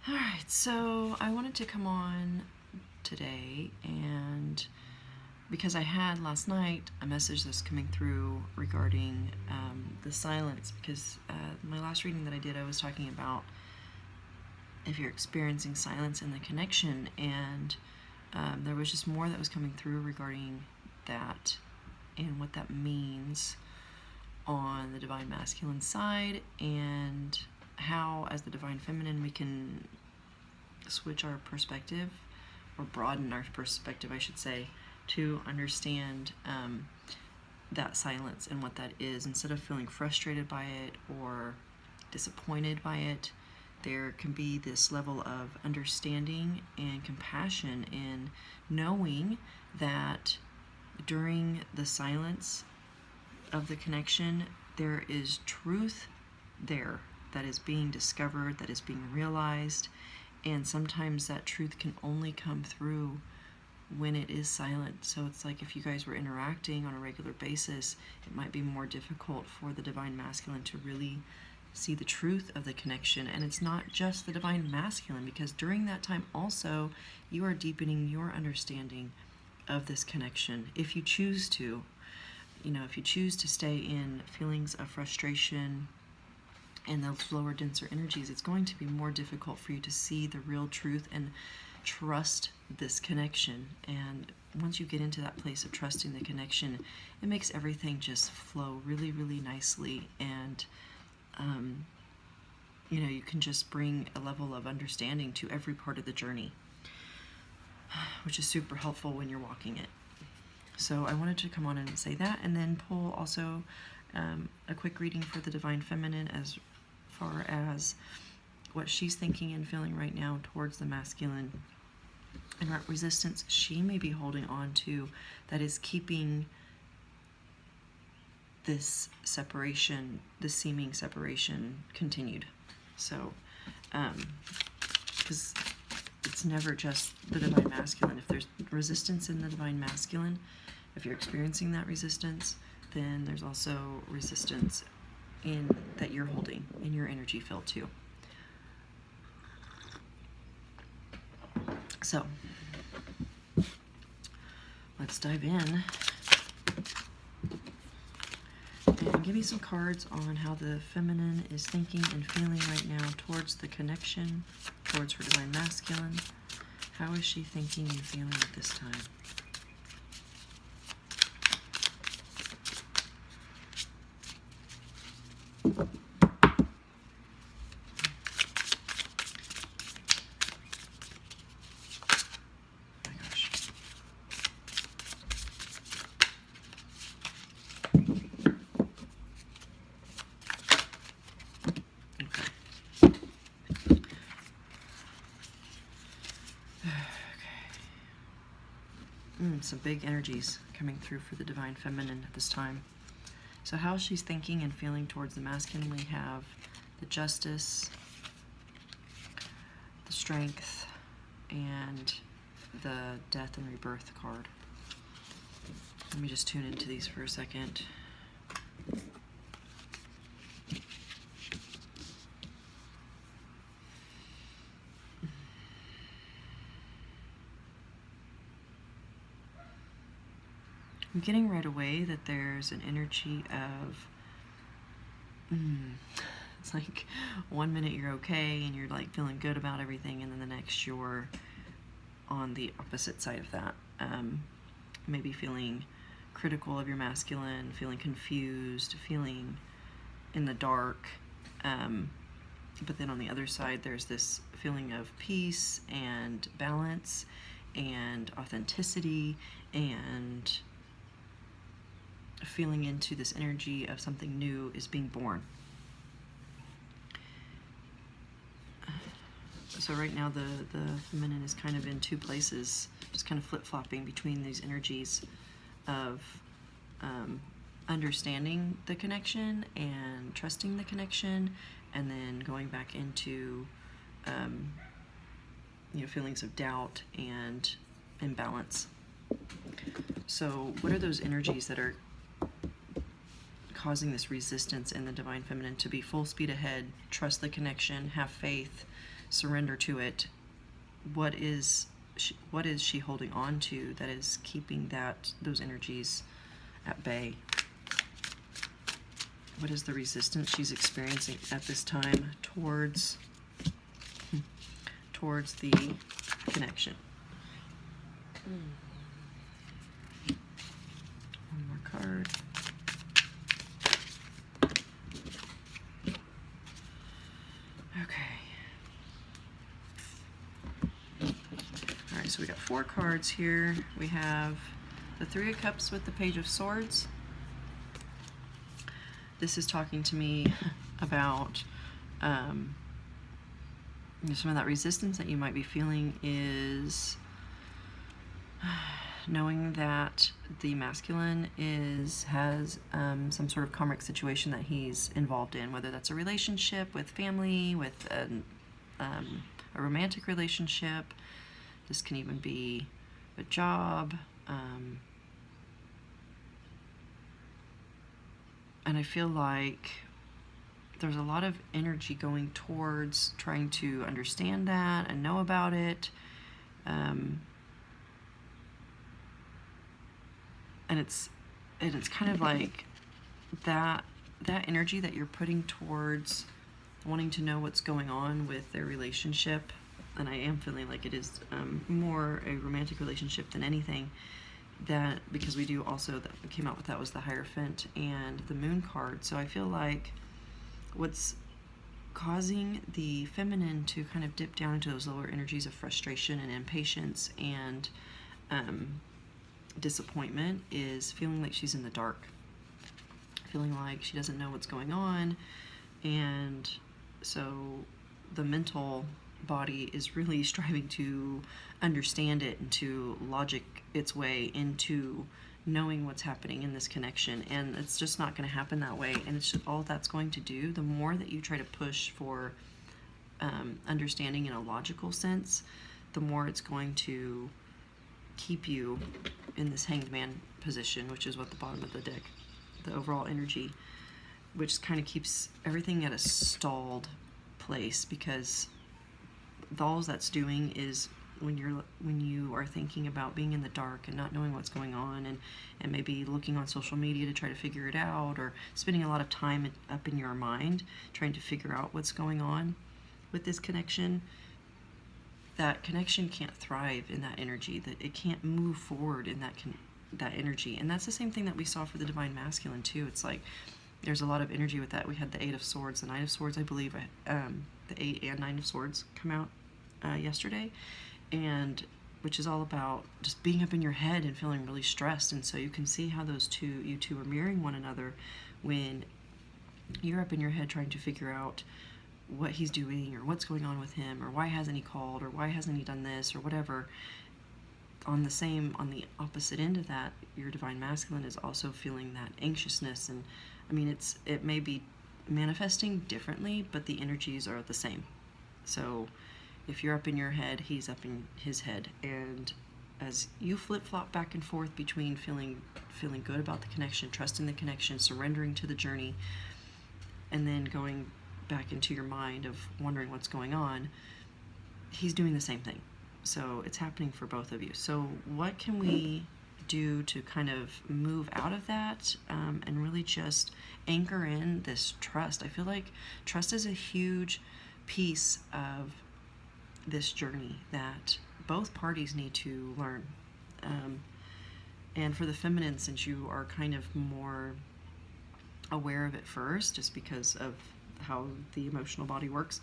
Alright, so I wanted to come on today, and because I had last night a message that's coming through regarding the silence, because my last reading that I did, I was talking about if you're experiencing silence in the connection, and there was just more that was coming through regarding that and what that means on the Divine Masculine side, and how, as the Divine Feminine, we can switch our perspective, or broaden our perspective, I should say, to understand that silence and what that is. Instead of feeling frustrated by it or disappointed by it, there can be this level of understanding and compassion in knowing that during the silence of the connection, there is truth there that is being discovered, that is being realized, and sometimes that truth can only come through when it is silent. So it's like if you guys were interacting on a regular basis, it might be more difficult for the Divine Masculine to really see the truth of the connection. And it's not just the Divine Masculine, because during that time also, you are deepening your understanding of this connection. If you choose to, if you choose to stay in feelings of frustration and those lower, denser energies, it's going to be more difficult for you to see the real truth and trust this connection. And once you get into that place of trusting the connection, it makes everything just flow really, really nicely. And you can just bring a level of understanding to every part of the journey, which is super helpful when you're walking it. So I wanted to come on and say that, and then pull also a quick reading for the Divine Feminine as far as what she's thinking and feeling right now towards the masculine, and what resistance she may be holding on to that is keeping this separation, this seeming separation, continued. So, because it's never just the Divine Masculine. If there's resistance in the Divine Masculine, if you're experiencing that resistance, then there's also resistance in that you're holding in your energy field too. So let's dive in and give me some cards on how the feminine is thinking and feeling right now towards the connection, towards her Divine Masculine. How is she thinking and feeling at this time? Some big energies coming through for the Divine Feminine at this time. So how she's thinking and feeling towards the masculine, we have the Justice, the Strength, and the Death and Rebirth card. Let me just tune into these for a second. I'm getting right away that there's an energy of, it's like 1 minute you're okay and you're like feeling good about everything, and then the next you're on the opposite side of that. Maybe feeling critical of your masculine, feeling confused, feeling in the dark. But then on the other side, there's this feeling of peace and balance and authenticity, and feeling into this energy of something new is being born. So right now the feminine is kind of in two places, just kind of flip-flopping between these energies of understanding the connection and trusting the connection, and then going back into feelings of doubt and imbalance. So what are those energies that are causing this resistance in the Divine Feminine to be full speed ahead, trust the connection, have faith, surrender to it. What is she holding on to that is keeping those energies at bay? What is the resistance she's experiencing at this time towards the connection? One more card. Okay. All right, so we got 4 cards here. We have the 3 of Cups with the Page of Swords. This is talking to me about some of that resistance that you might be feeling is knowing that the masculine has some sort of karmic situation that he's involved in, whether that's a relationship with family, with a romantic relationship. This can even be a job. And I feel like there's a lot of energy going towards trying to understand that and know about it. And it's kind of like that energy that you're putting towards wanting to know what's going on with their relationship. And I am feeling like it is more a romantic relationship than anything. That, because we do also, that came out with that was the Hierophant and the Moon card. So I feel like what's causing the feminine to kind of dip down into those lower energies of frustration and impatience and disappointment is feeling like she's in the dark, feeling like she doesn't know what's going on. And so the mental body is really striving to understand it and to logic its way into knowing what's happening in this connection, and it's just not going to happen that way. And it's just all that's going to do, the more that you try to push for understanding in a logical sense, the more it's going to keep you in this Hanged Man position, which is what the bottom of the deck, the overall energy, which kind of keeps everything at a stalled place, because all that's doing is when you are thinking about being in the dark and not knowing what's going on, and maybe looking on social media to try to figure it out, or spending a lot of time up in your mind trying to figure out what's going on with this connection, that connection can't thrive in that energy, that it can't move forward in that energy. And that's the same thing that we saw for the Divine Masculine too. It's like there's a lot of energy with that. We had the 8 of Swords, the 9 of Swords, I believe, the 8 and 9 of Swords come out yesterday, and which is all about just being up in your head and feeling really stressed. And so you can see how you two are mirroring one another when you're up in your head trying to figure out what he's doing or what's going on with him, or why hasn't he called, or why hasn't he done this, or whatever. On the opposite end of that, your Divine Masculine is also feeling that anxiousness. And I mean, it may be manifesting differently, but the energies are the same. So if you're up in your head, he's up in his head. And as you flip-flop back and forth between feeling good about the connection, trusting the connection, surrendering to the journey, and then going back into your mind of wondering what's going on, he's doing the same thing. So it's happening for both of you. So what can we do to kind of move out of that and really just anchor in this trust? I feel like trust is a huge piece of this journey that both parties need to learn. And for the feminine, since you are kind of more aware of it first, just because of how the emotional body works,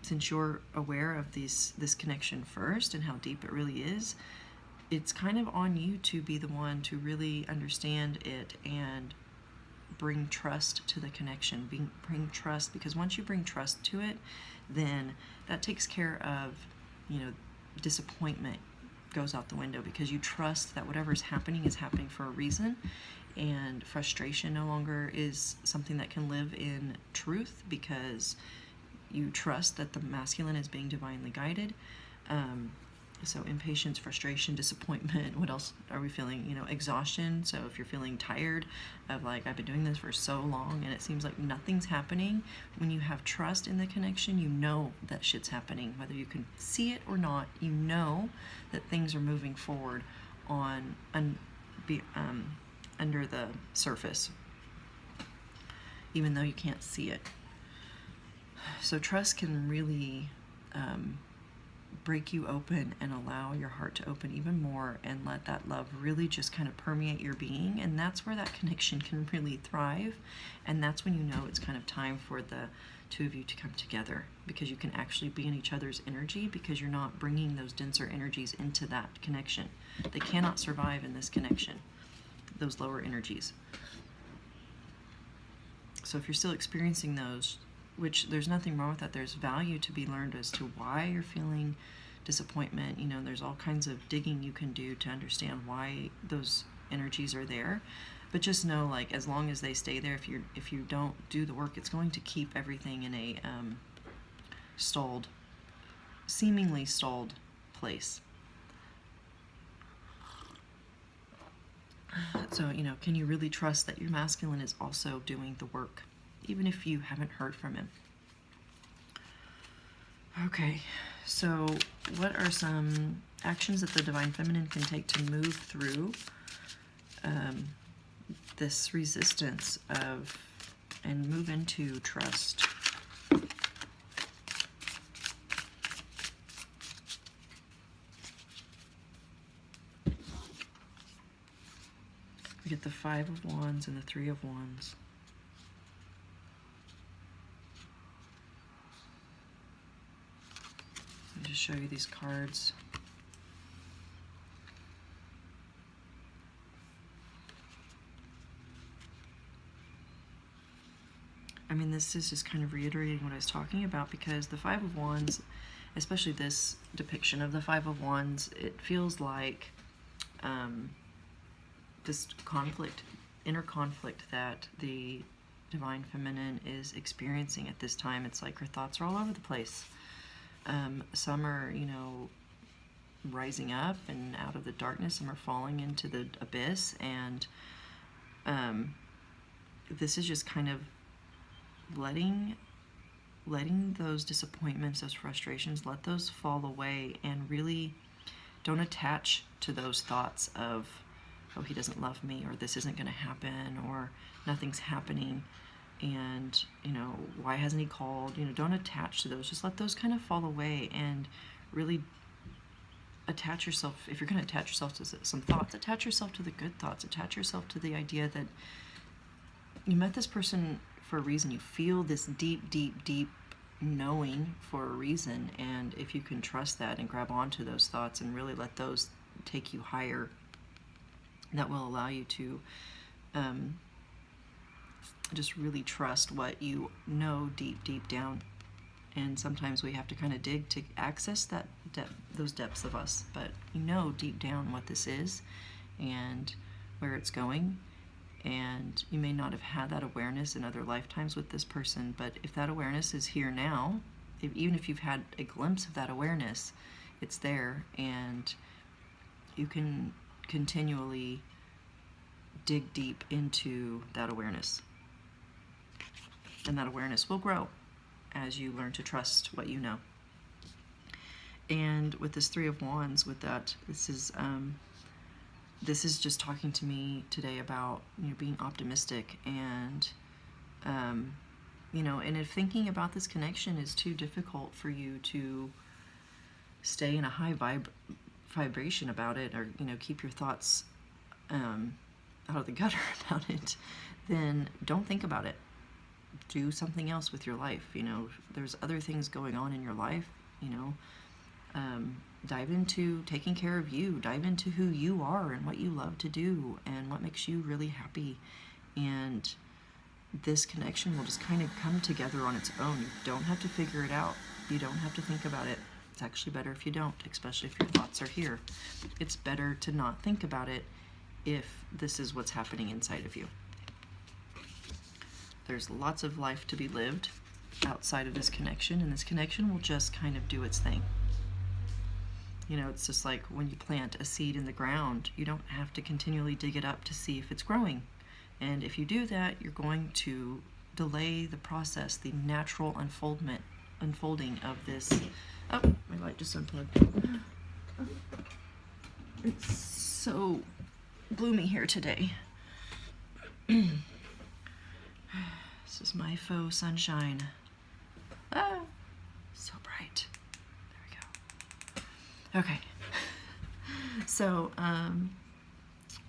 since you're aware of this connection first and how deep it really is, it's kind of on you to be the one to really understand it and bring trust to the connection. Bring trust, because once you bring trust to it, then that takes care of, disappointment goes out the window, because you trust that whatever is happening for a reason, and frustration no longer is something that can live in truth, because you trust that the masculine is being divinely guided. So impatience, frustration, disappointment. What else are we feeling? Exhaustion. So if you're feeling tired of like, I've been doing this for so long and it seems like nothing's happening, when you have trust in the connection, you know that shit's happening. Whether you can see it or not, you know that things are moving forward under the surface, even though you can't see it. So trust can really break you open and allow your heart to open even more and let that love really just kind of permeate your being. And that's where that connection can really thrive. And that's when you know it's kind of time for the two of you to come together, because you can actually be in each other's energy, because you're not bringing those denser energies into that connection. They cannot survive in this connection, those lower energies. So if you're still experiencing those, which there's nothing wrong with that, there's value to be learned as to why you're feeling disappointment. There's all kinds of digging you can do to understand why those energies are there. But just know, like, as long as they stay there, if you don't do the work, it's going to keep everything in a seemingly stalled place. So, can you really trust that your masculine is also doing the work, even if you haven't heard from him? Okay, so what are some actions that the Divine Feminine can take to move through this resistance and move into trust? We get the Five of Wands and the Three of Wands. I'll just show you these cards. I mean, this is just kind of reiterating what I was talking about, because the Five of Wands, especially this depiction of the Five of Wands, it feels like this inner conflict that the Divine Feminine is experiencing at this time. It's like her thoughts are all over the place. Some are, rising up and out of the darkness. Some are falling into the abyss. And this is just kind of letting those disappointments, those frustrations, let those fall away, and really don't attach to those thoughts of, oh, he doesn't love me, or this isn't going to happen, or nothing's happening, and why hasn't he called? Don't attach to those. Just let those kind of fall away, and really attach yourself. If you're going to attach yourself to some thoughts, attach yourself to the good thoughts. Attach yourself to the idea that you met this person for a reason. You feel this deep, deep, deep knowing for a reason, and if you can trust that and grab onto those thoughts and really let those take you higher, that will allow you to just really trust what you know deep, deep down. And sometimes we have to kind of dig to access that those depths of us, but deep down what this is and where it's going. And you may not have had that awareness in other lifetimes with this person, but if that awareness is here now, even if you've had a glimpse of that awareness, it's there, and you can continually dig deep into that awareness. And that awareness will grow as you learn to trust what you know. And with this Three of Wands, with that, this is just talking to me today about being optimistic, and and if thinking about this connection is too difficult for you to stay in a high vibration about it, or keep your thoughts out of the gutter about it, then don't think about it. Do something else with your life. There's other things going on in your life. Dive into taking care of you. Dive into who you are and what you love to do and what makes you really happy. And this connection will just kind of come together on its own. You don't have to figure it out. You don't have to think about it. It's actually better if you don't, especially if your thoughts are here. It's better to not think about it if this is what's happening inside of you. There's lots of life to be lived outside of this connection, and this connection will just kind of do its thing. You know, it's just like when you plant a seed in the ground, you don't have to continually dig it up to see if it's growing. And if you do that, you're going to delay the process, the natural unfolding of this. Oh, my light just unplugged. It's so gloomy here today. This is my faux sunshine. Ah, so bright. There we go. Okay. So,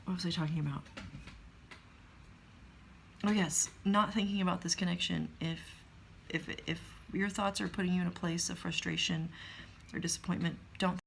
what was I talking about? Oh yes, not thinking about this connection. If your thoughts are putting you in a place of frustration or disappointment, don't